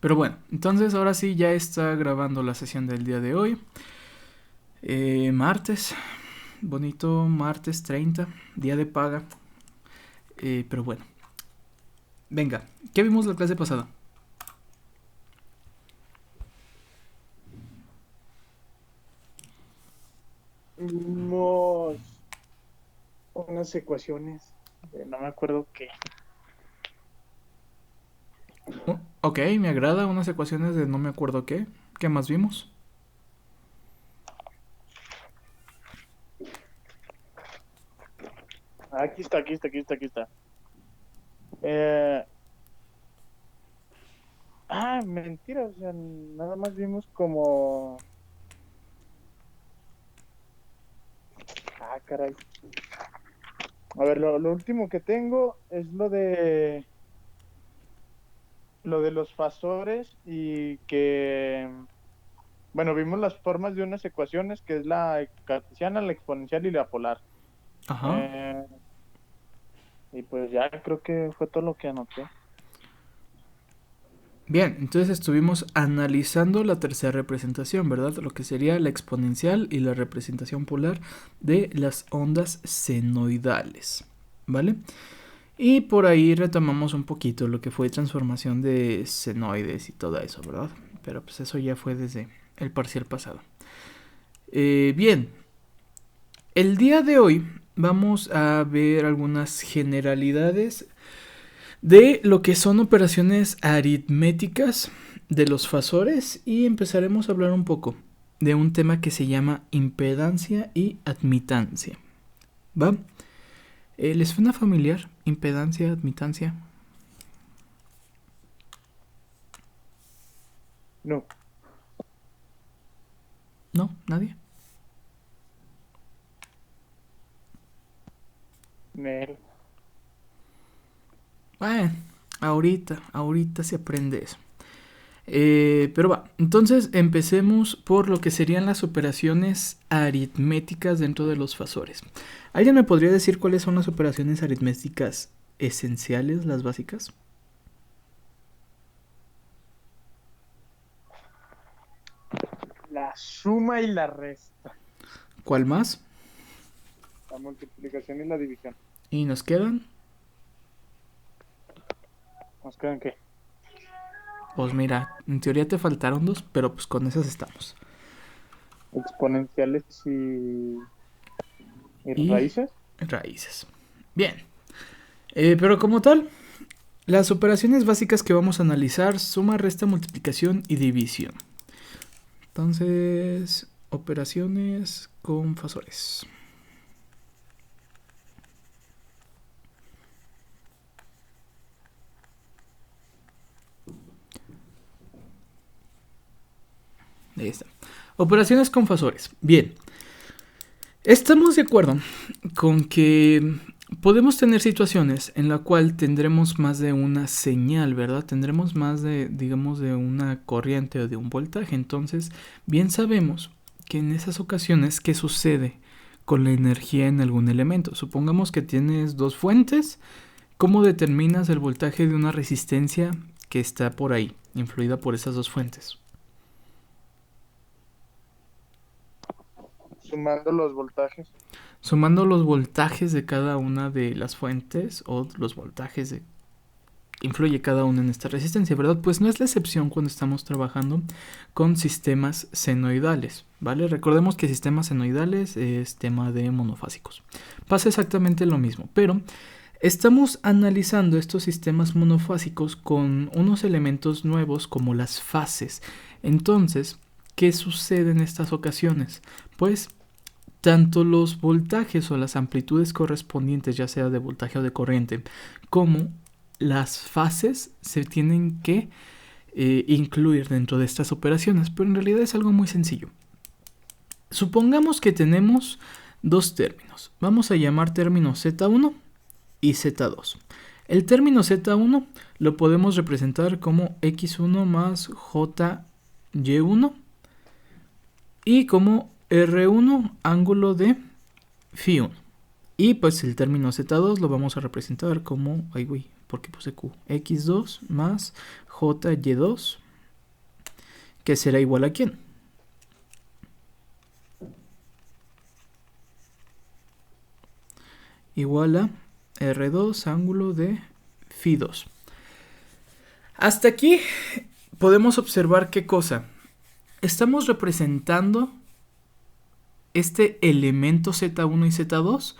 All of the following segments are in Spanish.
Pero bueno, entonces ahora sí ya está grabando la sesión del día de hoy. Martes, bonito martes 30, día de paga. Pero bueno, venga, ¿qué vimos la clase pasada? Vimos unas ecuaciones de no me acuerdo qué. Ok, me agrada unas ecuaciones de no me acuerdo qué. ¿Qué más vimos? Aquí está. Eh, Mentira, o sea, nada más vimos como... Caray. A ver, lo último que tengo es lo de los fasores y que, bueno, vimos las formas de unas ecuaciones que es la cartesiana, la exponencial y la polar. Ajá. Eh, y pues ya creo que fue todo lo que anoté. Bien, entonces estuvimos analizando la tercera representación, ¿verdad? Lo que sería la exponencial y la representación polar de las ondas senoidales, ¿vale? Y por ahí retomamos un poquito lo que fue transformación de senoides y todo eso, ¿verdad? Pero pues eso ya fue desde el parcial pasado. Bien, el día de hoy vamos a ver algunas generalidades de lo que son operaciones aritméticas de los fasores y empezaremos a hablar un poco de un tema que se llama impedancia y admitancia. ¿Va? ¿Les suena familiar? Impedancia, admitancia. No, ¿No? ¿Nadie? Nel. Bueno, ahorita se aprende eso. Pero va, entonces empecemos por lo que serían las operaciones aritméticas dentro de los fasores. ¿Alguien me podría decir cuáles son las operaciones aritméticas esenciales, las básicas? La suma y la resta, ¿Cuál más? la multiplicación y la división. ¿Y nos quedan? ¿Nos quedan qué? Pues mira, en teoría te faltaron dos, pero pues con esas estamos. Exponenciales y Y raíces. raíces. Bien, pero como tal, las operaciones básicas que vamos a analizar, suma, resta, multiplicación y división. Entonces, operaciones con fasores. Ahí está. Operaciones con fasores. Bien. Estamos de acuerdo con que podemos tener situaciones en la cual tendremos más de una señal, ¿verdad? Tendremos más de, digamos, de una corriente o de un voltaje. Entonces, bien sabemos que en esas ocasiones, ¿qué sucede con la energía en algún elemento? Supongamos que tienes dos fuentes. ¿Cómo determinas el voltaje de una resistencia que está por ahí, influida por esas dos fuentes? Sumando los voltajes. Sumando los voltajes de cada una de las fuentes o los voltajes de influye cada una en esta resistencia, ¿verdad? Pues no es la excepción cuando estamos trabajando con sistemas senoidales, ¿vale? Recordemos que sistemas senoidales es tema de monofásicos. Pasa exactamente lo mismo, pero estamos analizando estos sistemas monofásicos con unos elementos nuevos como las fases. Entonces, ¿qué sucede en estas ocasiones? Pues tanto los voltajes o las amplitudes correspondientes, ya sea de voltaje o de corriente, como las fases se tienen que incluir dentro de estas operaciones, pero en realidad es algo muy sencillo. Supongamos que tenemos dos términos. Vamos a llamar término Z1 y Z2. El término Z1 lo podemos representar como X1 más JY1 y como R1 ángulo de Φ1. Y pues el término Z2 lo vamos a representar como, ay güey, ¿por qué puse Q? X2 más JY2 que será igual a ¿quién? Igual a R2 ángulo de Φ2. Hasta aquí podemos observar qué cosa. Estamos representando este elemento Z1 y Z2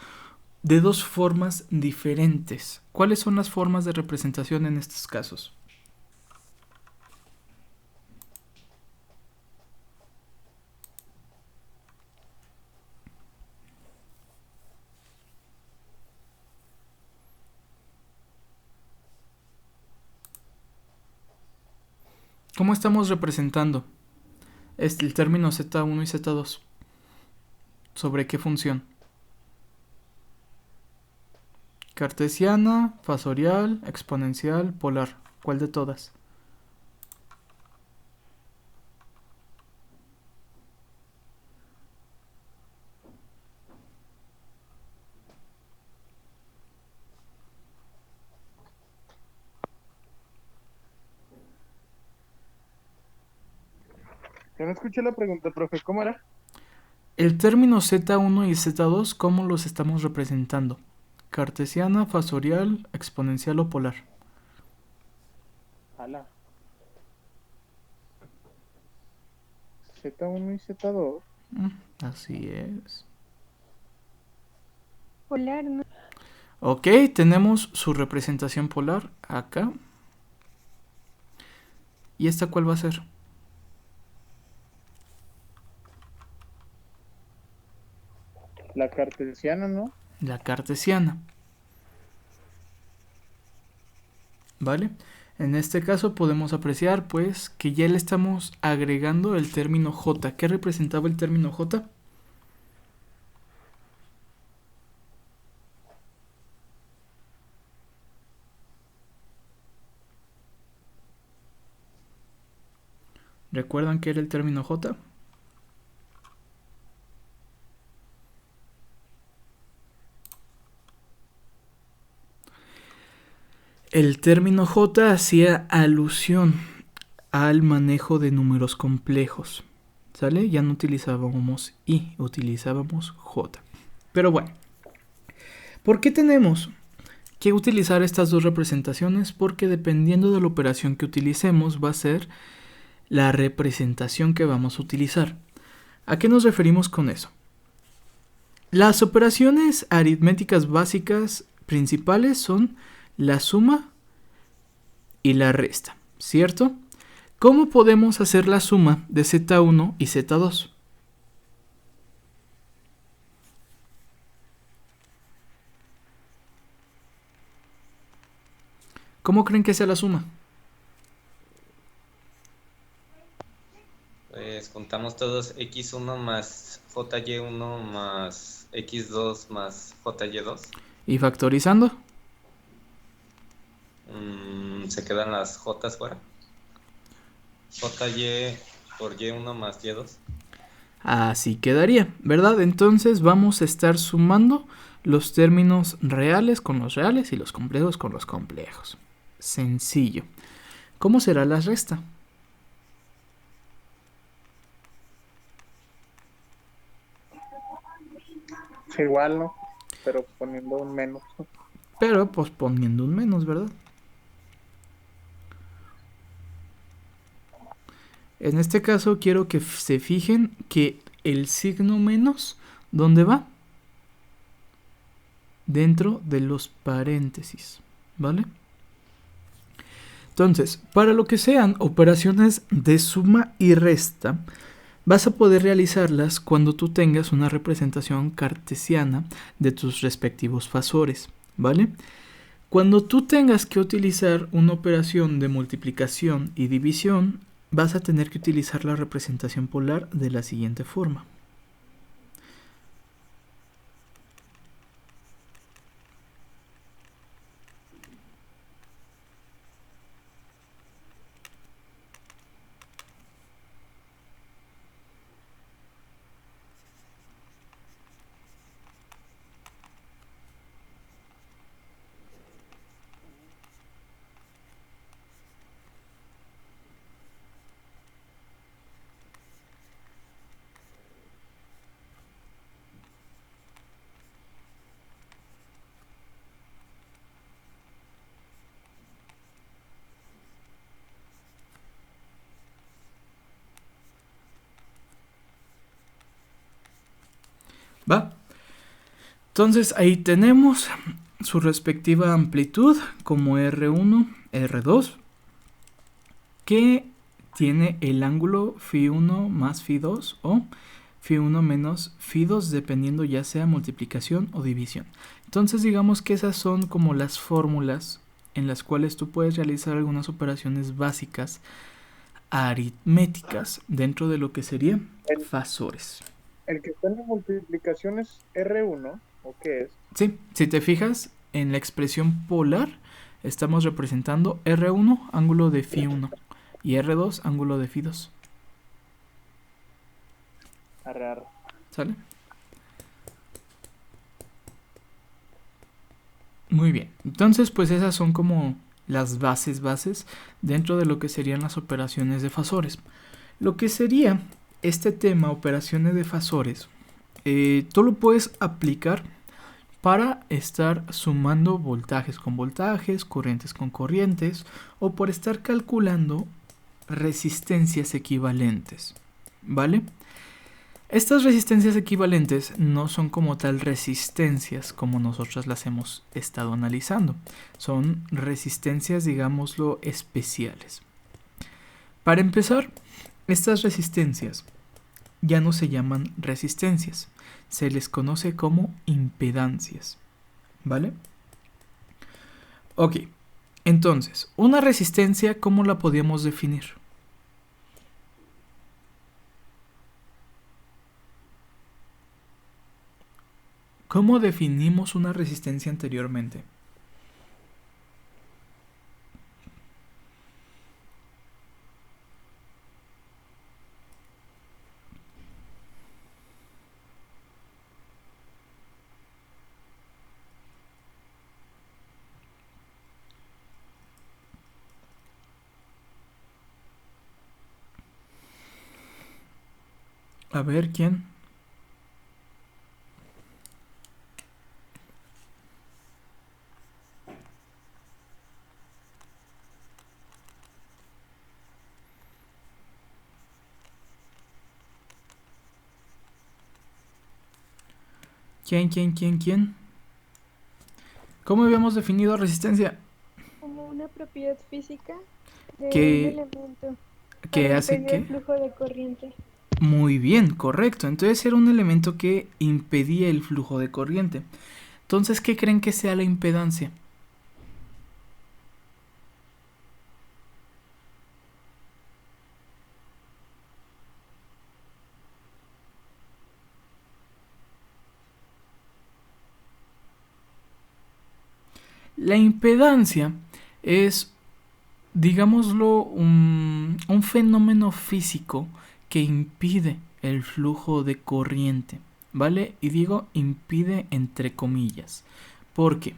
de dos formas diferentes. ¿Cuáles son las formas de representación en estos casos? ¿Cómo estamos representando el término Z1 y Z2? ¿Sobre qué función? Cartesiana, fasorial, exponencial, polar. ¿Cuál de todas? Yo no escuché la pregunta, profe, ¿cómo era? El término Z1 y Z2, ¿cómo los estamos representando? Cartesiana, fasorial, exponencial o polar. Ala. Z1 y Z2. Así es. Polar, ¿no? Ok, tenemos su representación polar acá. ¿Y esta cuál va a ser? La cartesiana, ¿no? La cartesiana. ¿Vale? En este caso podemos apreciar pues que ya le estamos agregando el término J. ¿Qué representaba el término J? ¿Recuerdan qué era el término J? El término J hacía alusión al manejo de números complejos. ¿Sale? Ya no utilizábamos I, utilizábamos J. Pero bueno, ¿por qué tenemos que utilizar estas dos representaciones? Porque dependiendo de la operación que utilicemos va a ser la representación que vamos a utilizar. ¿A qué nos referimos con eso? Las operaciones aritméticas básicas principales son la suma y la resta, ¿cierto? ¿Cómo podemos hacer la suma de Z1 y Z2? ¿Cómo creen que sea la suma? Pues contamos todos x1 más jy1 más x2 más jy2. ¿Y factorizando? Se quedan las j's fuera. Jy por y1 más y2. Así quedaría, ¿verdad? Entonces vamos a estar sumando los términos reales con los reales y los complejos con los complejos. Sencillo. ¿Cómo será la resta? Igual, ¿no? Pero poniendo un menos. Pero pues poniendo un menos, ¿verdad? En este caso quiero que se fijen que el signo menos, ¿dónde va? Dentro de los paréntesis, ¿vale? Entonces, para lo que sean operaciones de suma y resta, vas a poder realizarlas cuando tú tengas una representación cartesiana de tus respectivos fasores, ¿vale? Cuando tú tengas que utilizar una operación de multiplicación y división, vas a tener que utilizar la representación polar de la siguiente forma. ¿Va? Entonces ahí tenemos su respectiva amplitud como R1, R2, que tiene el ángulo φ1 más φ2 o φ1 menos φ2, dependiendo ya sea multiplicación o división. Entonces digamos que esas son como las fórmulas en las cuales tú puedes realizar algunas operaciones básicas aritméticas dentro de lo que serían fasores. El que está en la multiplicación es R1, ¿o qué es? Sí, si te fijas en la expresión polar, estamos representando R1, ángulo de φ1, y R2, ángulo de φ2. Arre. ¿Sale? Muy bien. Entonces, pues esas son como las bases dentro de lo que serían las operaciones de fasores. Lo que sería este tema, operaciones de fasores, tú lo puedes aplicar para estar sumando voltajes con voltajes, corrientes con corrientes, o por estar calculando resistencias equivalentes, ¿vale? Estas resistencias equivalentes no son como tal resistencias como nosotros las hemos estado analizando. Son resistencias, digámoslo, especiales. Para empezar, estas resistencias ya no se llaman resistencias. Se les conoce como impedancias. ¿Vale? Ok. Entonces, una resistencia, ¿cómo la podríamos definir? ¿Cómo definimos una resistencia anteriormente? A ver, ¿quién? ¿Quién? ¿Cómo habíamos definido resistencia? Como una propiedad física de ¿Qué- un elemento ¿Qué para hace impedir el qué? flujo de corriente. Muy bien, correcto. Entonces era un elemento que impedía el flujo de corriente. Entonces, ¿qué creen que sea la impedancia? La impedancia es, digámoslo, un fenómeno físico que impide el flujo de corriente, ¿vale? Y digo impide entre comillas. ¿Por qué?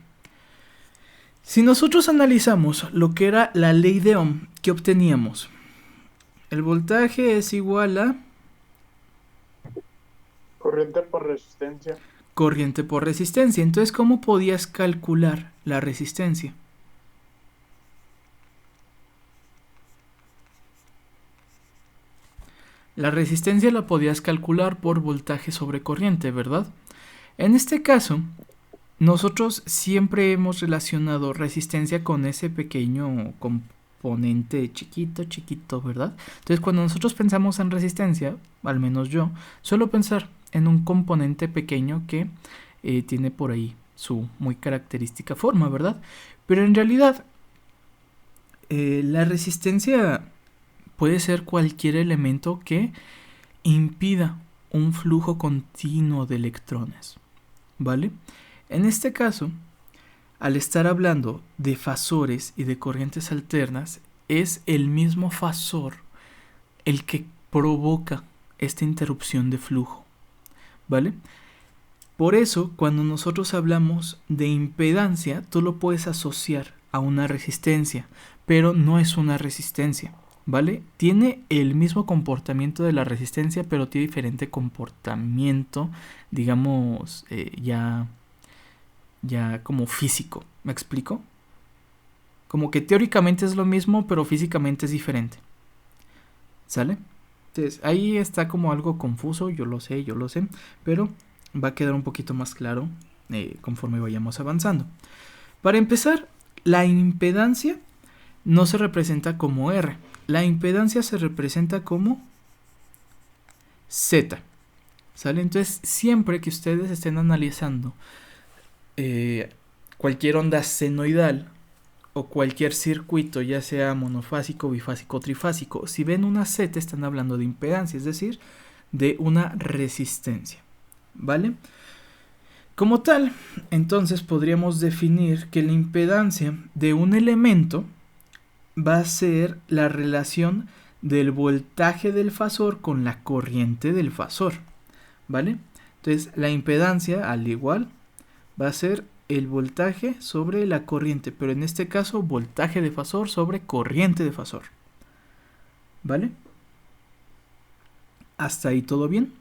Si nosotros analizamos lo que era la ley de Ohm, ¿qué obteníamos? El voltaje es igual a Corriente por resistencia. corriente por resistencia. Entonces, ¿cómo podías calcular la resistencia? La resistencia la podías calcular por voltaje sobre corriente, ¿verdad? En este caso, nosotros siempre hemos relacionado resistencia con ese pequeño componente chiquito, ¿verdad? Entonces, cuando nosotros pensamos en resistencia, al menos yo, suelo pensar en un componente pequeño que tiene por ahí su muy característica forma, ¿verdad? Pero en realidad, la resistencia puede ser cualquier elemento que impida un flujo continuo de electrones, ¿vale? En este caso, al estar hablando de fasores y de corrientes alternas, es el mismo fasor el que provoca esta interrupción de flujo, ¿vale? Por eso, cuando nosotros hablamos de impedancia, tú lo puedes asociar a una resistencia, pero no es una resistencia, ¿vale? Tiene el mismo comportamiento de la resistencia, pero tiene diferente comportamiento, digamos, ya como físico. ¿Me explico? Como que teóricamente es lo mismo, pero físicamente es diferente. ¿Sale? Entonces, ahí está como algo confuso, yo lo sé, pero va a quedar un poquito más claro conforme vayamos avanzando. Para empezar, la impedancia no se representa como R. La impedancia se representa como Z. ¿Sale? Entonces, siempre que ustedes estén analizando cualquier onda senoidal o cualquier circuito, ya sea monofásico, bifásico o trifásico, si ven una Z, están hablando de impedancia, es decir, de una resistencia. ¿Vale? Como tal, entonces podríamos definir que la impedancia de un elemento va a ser la relación del voltaje del fasor con la corriente del fasor, ¿vale? Entonces la impedancia, al igual, va a ser el voltaje sobre la corriente, pero en este caso voltaje de fasor sobre corriente de fasor, ¿vale? ¿Hasta ahí todo bien?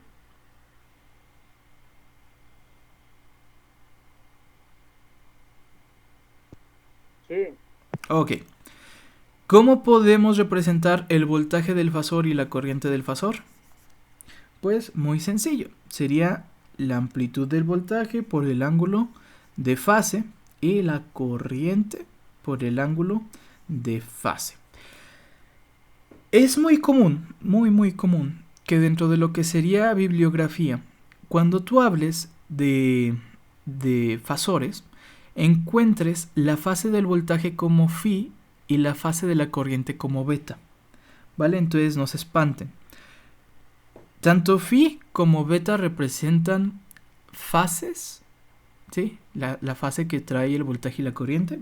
Sí. Ok. ¿Cómo podemos representar el voltaje del fasor y la corriente del fasor? Pues muy sencillo. Sería la amplitud del voltaje por el ángulo de fase y la corriente por el ángulo de fase. Es muy común, muy común, que dentro de lo que sería bibliografía, cuando tú hables de fasores, encuentres la fase del voltaje como phi y la fase de la corriente como beta, ¿vale? Entonces no se espanten. Tanto phi como beta representan fases, ¿sí? La fase que trae el voltaje y la corriente,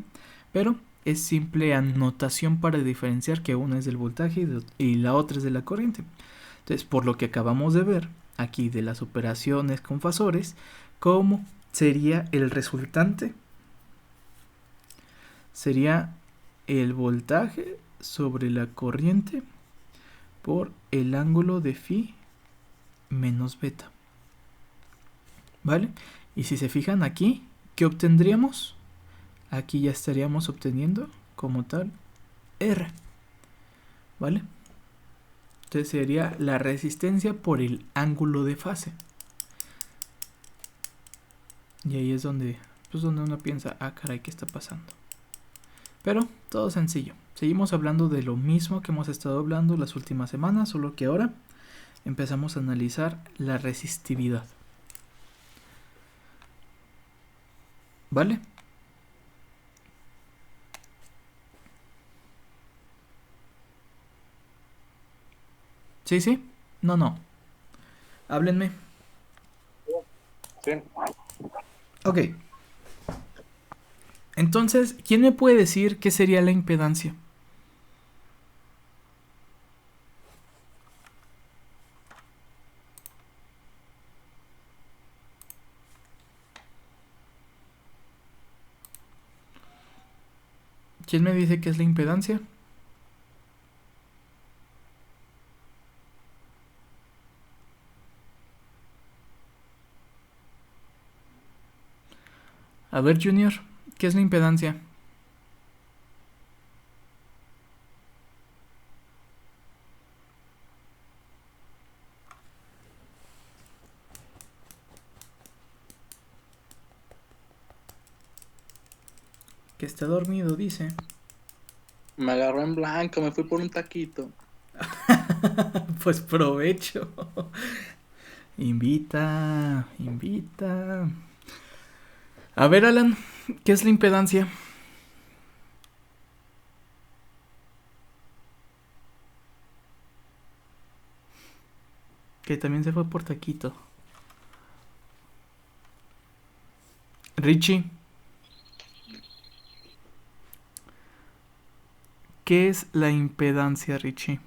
pero es simple anotación para diferenciar que una es del voltaje y la otra es de la corriente. Entonces, por lo que acabamos de ver aquí de las operaciones con fasores, ¿cómo sería el resultante? Sería el voltaje sobre la corriente por el ángulo de phi menos beta, ¿vale? Y si se fijan aquí, ¿qué obtendríamos? Aquí ya estaríamos obteniendo como tal R, ¿vale? Entonces sería la resistencia por el ángulo de fase. Y ahí es donde, pues donde uno piensa, ah, caray, ¿qué está pasando? Pero todo sencillo. Seguimos hablando de lo mismo que hemos estado hablando las últimas semanas, solo que ahora empezamos a analizar la resistividad. ¿Vale? ¿Sí, sí? No. Háblenme. Sí. Ok. Entonces, ¿quién me puede decir qué sería la impedancia? ¿Quién me dice qué es la impedancia? A ver, Junior, ¿qué es la impedancia? Que está dormido, dice. Me agarró en blanco, me fui por un taquito. Pues provecho. Invita. A ver, Alan, ¿qué es la impedancia? Que también se fue por taquito. Richie. ¿Qué es la impedancia, Richie?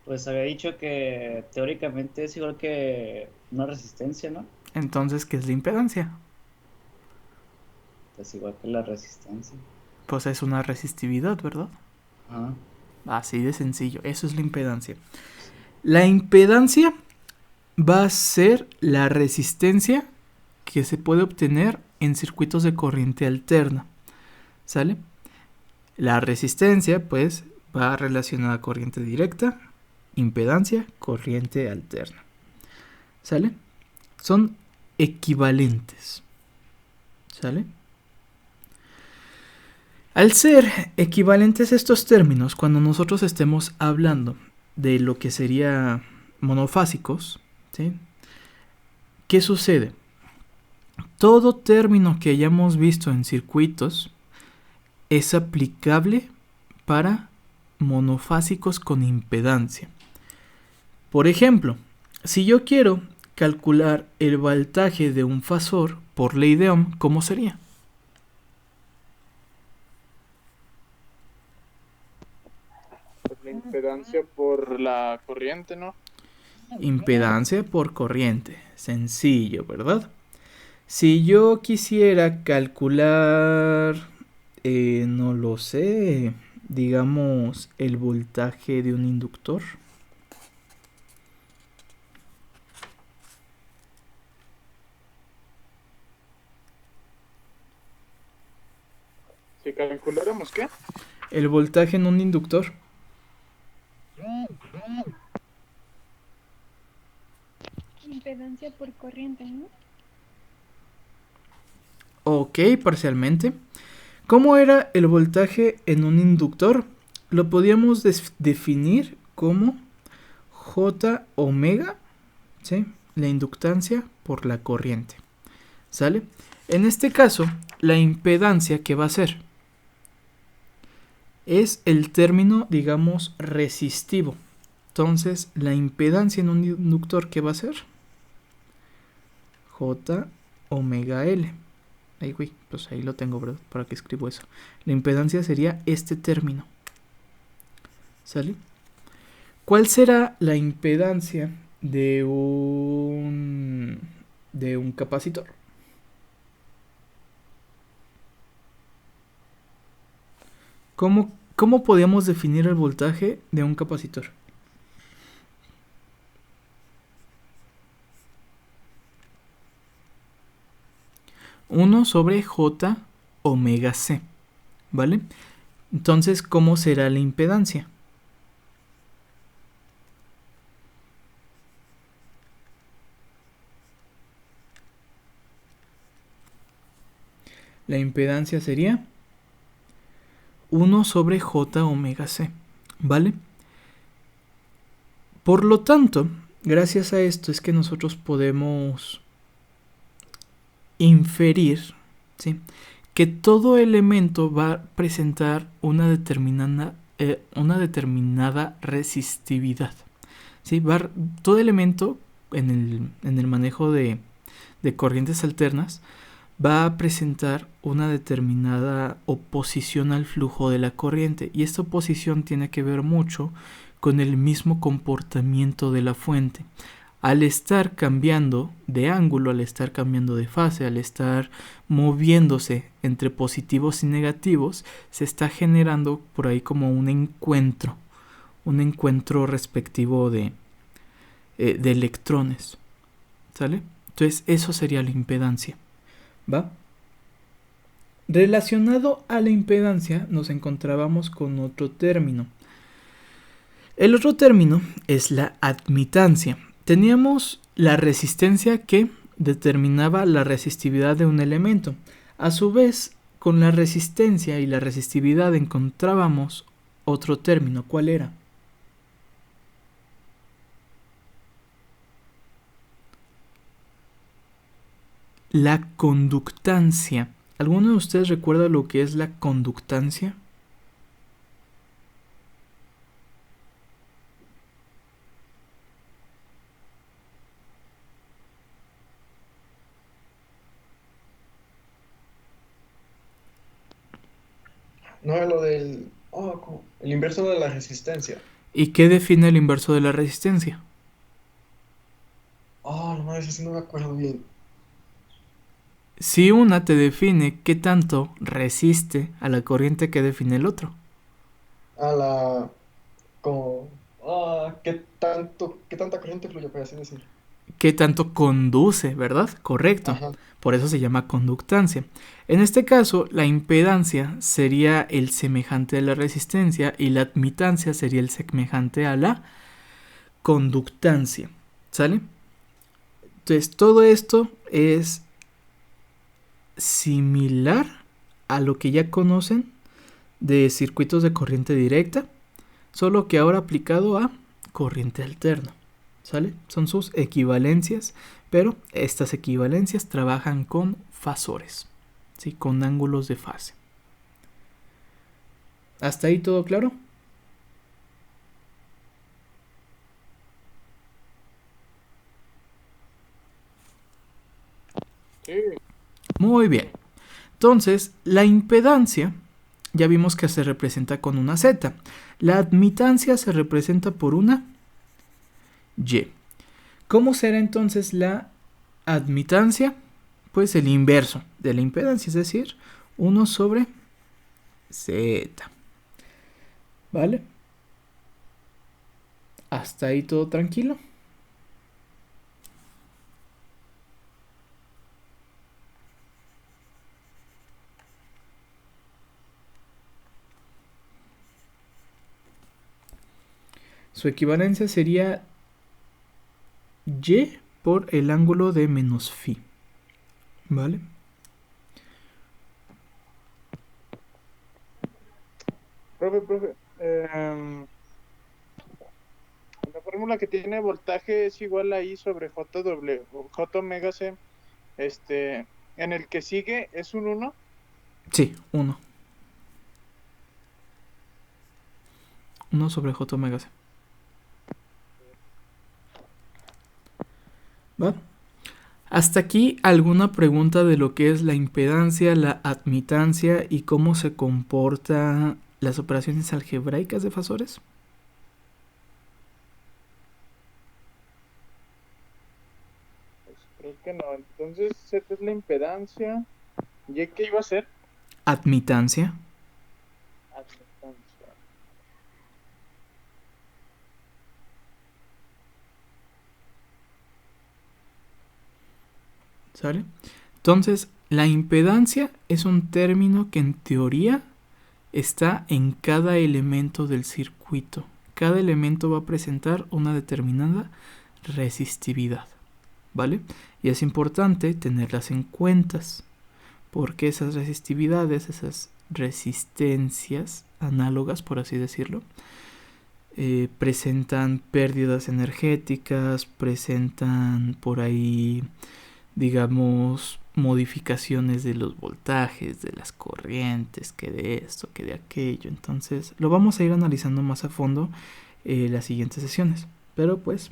Pues había dicho que teóricamente es igual que una resistencia, ¿no? Entonces, ¿qué es la impedancia? Es igual que la resistencia. Pues es una resistividad, ¿verdad? Ajá. Así de sencillo, eso es la impedancia. La impedancia va a ser la resistencia que se puede obtener en circuitos de corriente alterna, ¿sale? La resistencia, pues, va relacionada a corriente directa, impedancia, corriente alterna, ¿sale? Son equivalentes. ¿Sale? Al ser equivalentes estos términos, cuando nosotros estemos hablando de lo que sería monofásicos, ¿sí? ¿Qué sucede? Todo término que hayamos visto en circuitos es aplicable para monofásicos con impedancia. Por ejemplo, si yo quiero calcular el voltaje de un fasor por ley de Ohm, ¿cómo sería? La impedancia por la corriente, ¿no? Impedancia por corriente. Sencillo, ¿verdad? Si yo quisiera calcular, no lo sé, digamos, el voltaje de un inductor. Si calculáramos qué. El voltaje en un inductor. Impedancia por corriente, ¿no? Ok, parcialmente. ¿Cómo era el voltaje en un inductor? Lo podíamos definir como J omega, ¿sí? La inductancia por la corriente. ¿Sale? En este caso, la impedancia que va a ser es el término, digamos, resistivo. Entonces, la impedancia en un inductor, ¿qué va a ser? J omega L. Ay, güey, pues ahí lo tengo, ¿verdad? ¿Para qué escribo eso? La impedancia sería este término. ¿Sale? ¿Cuál será la impedancia de un capacitor? ¿Cómo podríamos definir el voltaje de un capacitor? Uno sobre J omega C, ¿vale? Entonces, ¿cómo será la impedancia? La impedancia sería 1 sobre J omega C, ¿vale? Por lo tanto, gracias a esto es que nosotros podemos inferir, ¿sí?, que todo elemento va a presentar una determinada resistividad, ¿sí? Todo elemento en el manejo de corrientes alternas va a presentar una determinada oposición al flujo de la corriente, y esta oposición tiene que ver mucho con el mismo comportamiento de la fuente. Al estar cambiando de ángulo, al estar cambiando de fase, al estar moviéndose entre positivos y negativos, se está generando por ahí como un encuentro respectivo de electrones, ¿sale? Entonces eso sería la impedancia, ¿va? Relacionado a la impedancia nos encontrábamos con otro término. El otro término es la admitancia. Teníamos la resistencia que determinaba la resistividad de un elemento. A su vez, con la resistencia y la resistividad encontrábamos otro término. ¿Cuál era? La conductancia. ¿Alguno de ustedes recuerda lo que es la conductancia? No, lo del... el inverso de la resistencia. ¿Y qué define el inverso de la resistencia? No, eso sí no me acuerdo bien. Si una te define qué tanto resiste a la corriente, que define el otro. Como... ¿qué tanta corriente fluye, por así decir? ¿Qué tanto conduce, verdad? Correcto. Ajá. Por eso se llama conductancia. En este caso, la impedancia sería el semejante a la resistencia y la admitancia sería el semejante a la conductancia. ¿Sale? Entonces, todo esto es similar a lo que ya conocen de circuitos de corriente directa, solo que ahora aplicado a corriente alterna, ¿sale? Son sus equivalencias, pero estas equivalencias trabajan con fasores, ¿sí? Con ángulos de fase. ¿Hasta ahí todo claro? Sí. Muy bien. Entonces, la impedancia, ya vimos que se representa con una Z. La admitancia se representa por una Y. ¿Cómo será entonces la admitancia? Pues el inverso de la impedancia, es decir, 1 sobre Z. ¿Vale? Hasta ahí todo tranquilo. Su equivalencia sería Y por el ángulo de menos phi. ¿Vale? Profe, la fórmula que tiene voltaje es igual a I sobre JW, o J omega C, en el que sigue es un 1. Sí, 1. 1 sobre J omega C. ¿Va? Hasta aquí, ¿alguna pregunta de lo que es la impedancia, la admitancia y cómo se comportan las operaciones algebraicas de fasores? Pues creo que no. Entonces, Z es la impedancia. ¿Y qué iba a ser? Admitancia. Admitancia. ¿Sale? Entonces, la impedancia es un término que en teoría está en cada elemento del circuito. Cada elemento va a presentar una determinada resistividad, ¿vale? Y es importante tenerlas en cuenta, porque esas resistividades, esas resistencias análogas, por así decirlo, presentan pérdidas energéticas, presentan por ahí, digamos, modificaciones de los voltajes, de las corrientes, que de esto, que de aquello. Entonces lo vamos a ir analizando más a fondo las siguientes sesiones, pero pues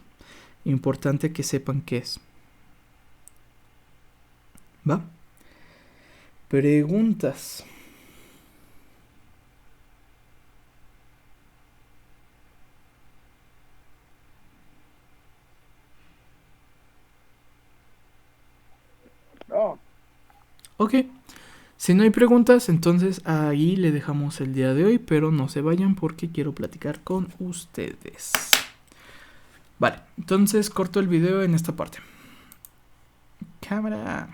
importante que sepan qué es. ¿Va? Preguntas. Oh, Ok, si no hay preguntas, entonces ahí le dejamos el día de hoy, pero no se vayan porque quiero platicar con ustedes. Vale, entonces corto el video en esta parte. Cámara.